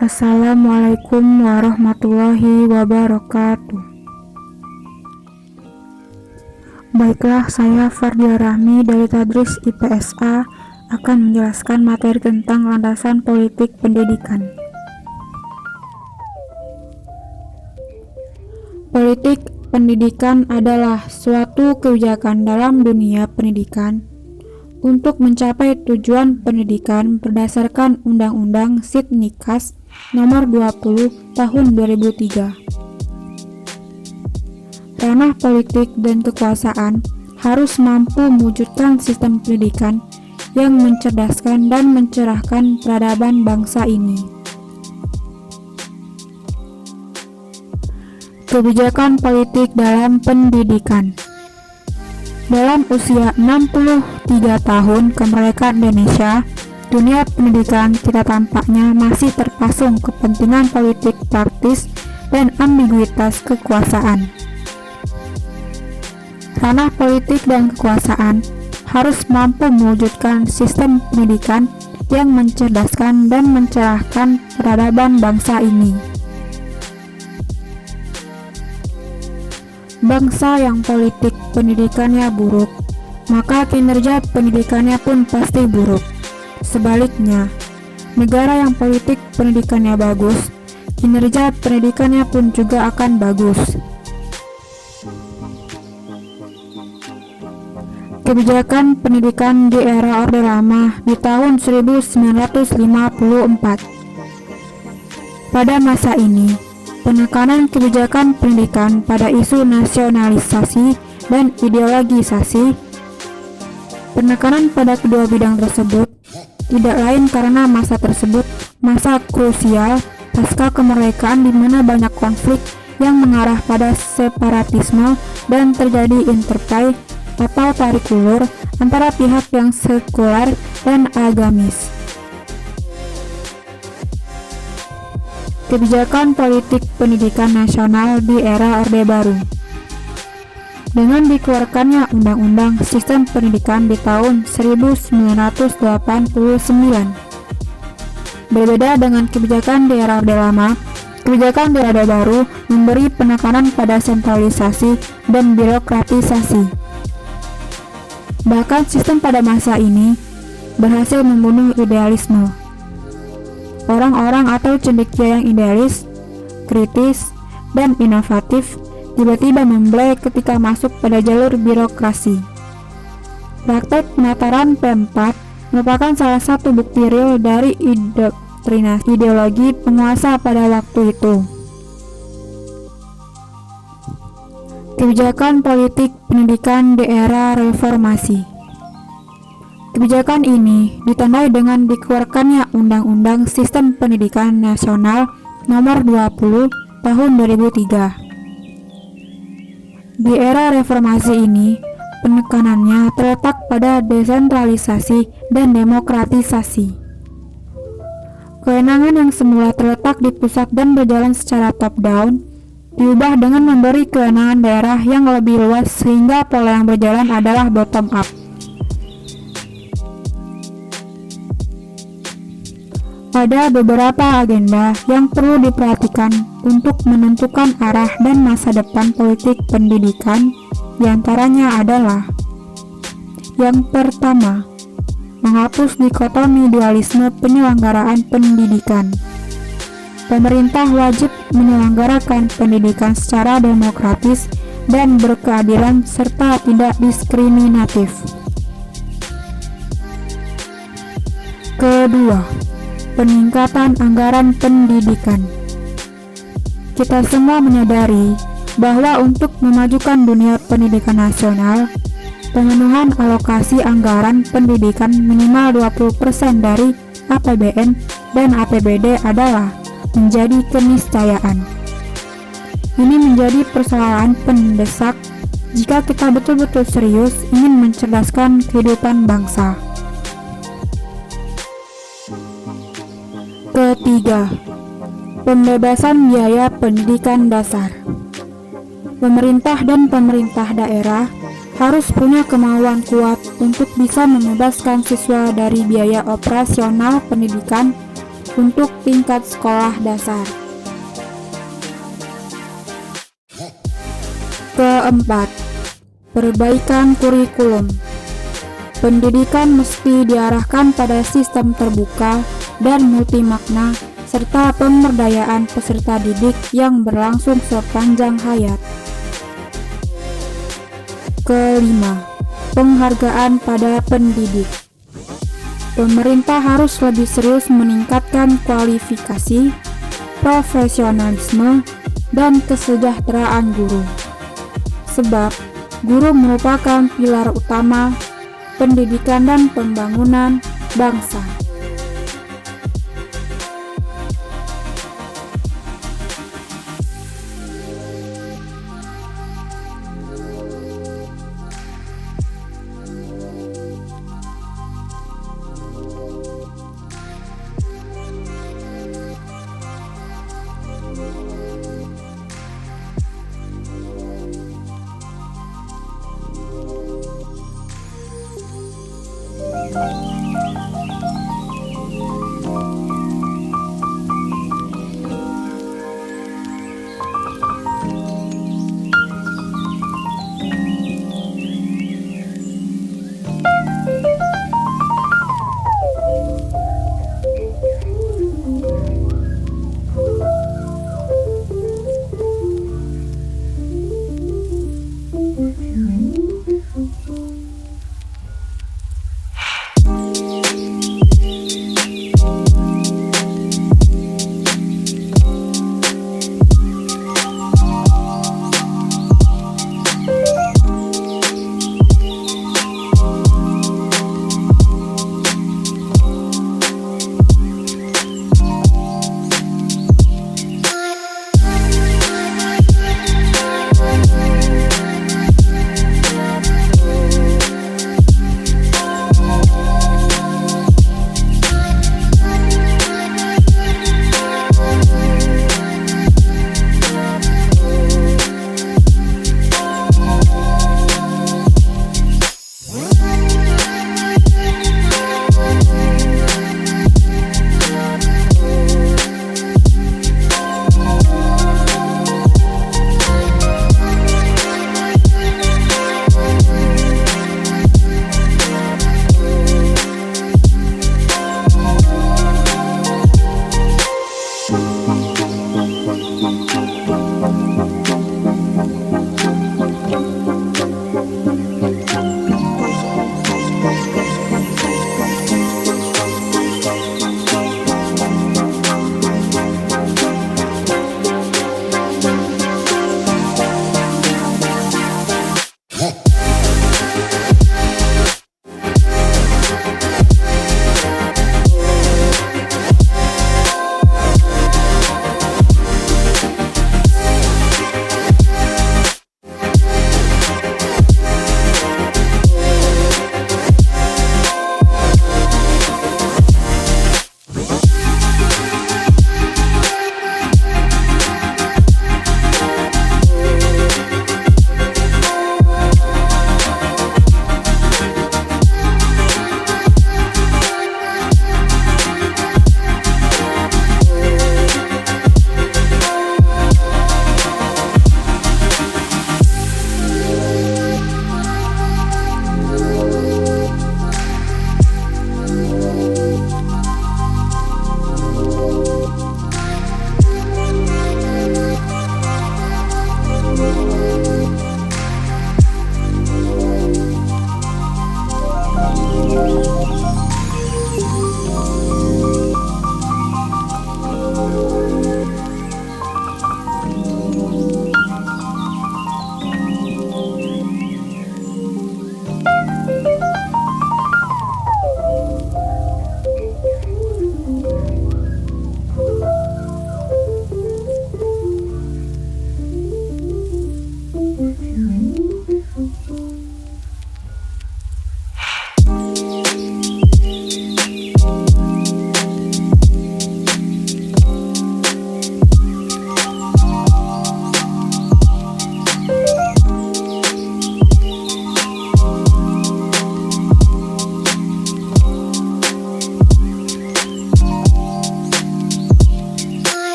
Assalamualaikum warahmatullahi wabarakatuh. Baiklah, saya Fardia Rahmi dari Tadris IPSA akan menjelaskan materi tentang landasan politik pendidikan. Politik pendidikan adalah suatu kebijakan dalam dunia pendidikan untuk mencapai tujuan pendidikan berdasarkan Undang-Undang Sidnikas Nomor 20 Tahun 2003. Ranah politik dan kekuasaan harus mampu mewujudkan sistem pendidikan yang mencerdaskan dan mencerahkan peradaban bangsa ini. Kebijakan politik dalam pendidikan. Dalam usia 63 tahun kemerdekaan Indonesia, dunia pendidikan kita tampaknya masih terpasung kepentingan politik praktis dan ambiguitas kekuasaan. Ranah politik dan kekuasaan harus mampu mewujudkan sistem pendidikan yang mencerdaskan dan mencerahkan peradaban bangsa ini. Bangsa yang politik pendidikannya buruk, maka kinerja pendidikannya pun pasti buruk. Sebaliknya, negara yang politik pendidikannya bagus, kinerja pendidikannya pun juga akan bagus. Kebijakan pendidikan di era Orde Lama di tahun 1954. Pada masa ini, penekanan kebijakan pendidikan pada isu nasionalisasi dan ideologisasi. Penekanan pada kedua bidang tersebut tidak lain karena masa tersebut masa krusial pasca kemerdekaan di mana banyak konflik yang mengarah pada separatisme dan terjadi interplay atau tarik ulur antara pihak yang sekuler dan agamis. Kebijakan politik pendidikan nasional di era Orde Baru. Dengan dikeluarkannya Undang-Undang Sistem Pendidikan di tahun 1989. Berbeda dengan kebijakan di era Orde Lama, kebijakan di Orde Baru memberi penekanan pada sentralisasi dan birokratisasi. Bahkan sistem pada masa ini berhasil membunuh idealisme. Orang-orang atau cendekia yang idealis, kritis, dan inovatif tiba-tiba membelai ketika masuk pada jalur birokrasi. Praktek penataran P4 merupakan salah satu bukti real dari indoktrinasi ideologi penguasa pada waktu itu. Kebijakan politik pendidikan di era reformasi. Kebijakan ini ditandai dengan dikeluarkannya Undang-Undang Sistem Pendidikan Nasional Nomor 20 Tahun 2003. Di era reformasi ini, penekanannya terletak pada desentralisasi dan demokratisasi. Kewenangan yang semula terletak di pusat dan berjalan secara top-down diubah dengan memberi kewenangan daerah yang lebih luas sehingga pola yang berjalan adalah bottom-up. Ada beberapa agenda yang perlu diperhatikan untuk menentukan arah dan masa depan politik pendidikan. Di antaranya adalah: yang pertama, menghapus dikotomi dualisme penyelenggaraan pendidikan. Pemerintah wajib menyelenggarakan pendidikan secara demokratis dan berkeadilan serta tidak diskriminatif. Kedua, peningkatan anggaran pendidikan. Kita semua menyadari bahwa untuk memajukan dunia pendidikan nasional, pemenuhan alokasi anggaran pendidikan minimal 20% dari APBN dan APBD adalah menjadi keniscayaan. Ini menjadi persoalan pendesak jika kita betul-betul serius ingin mencerdaskan kehidupan bangsa. Ketiga, pembebasan biaya pendidikan dasar. Pemerintah dan pemerintah daerah harus punya kemauan kuat untuk bisa membebaskan siswa dari biaya operasional pendidikan untuk tingkat sekolah dasar. Keempat, perbaikan kurikulum. Pendidikan mesti diarahkan pada sistem terbuka dan multimakna serta pemberdayaan peserta didik yang berlangsung sepanjang hayat. Kelima, penghargaan pada pendidik. Pemerintah harus lebih serius meningkatkan kualifikasi, profesionalisme, dan kesejahteraan guru. Sebab, guru merupakan pilar utama pendidikan dan pembangunan bangsa.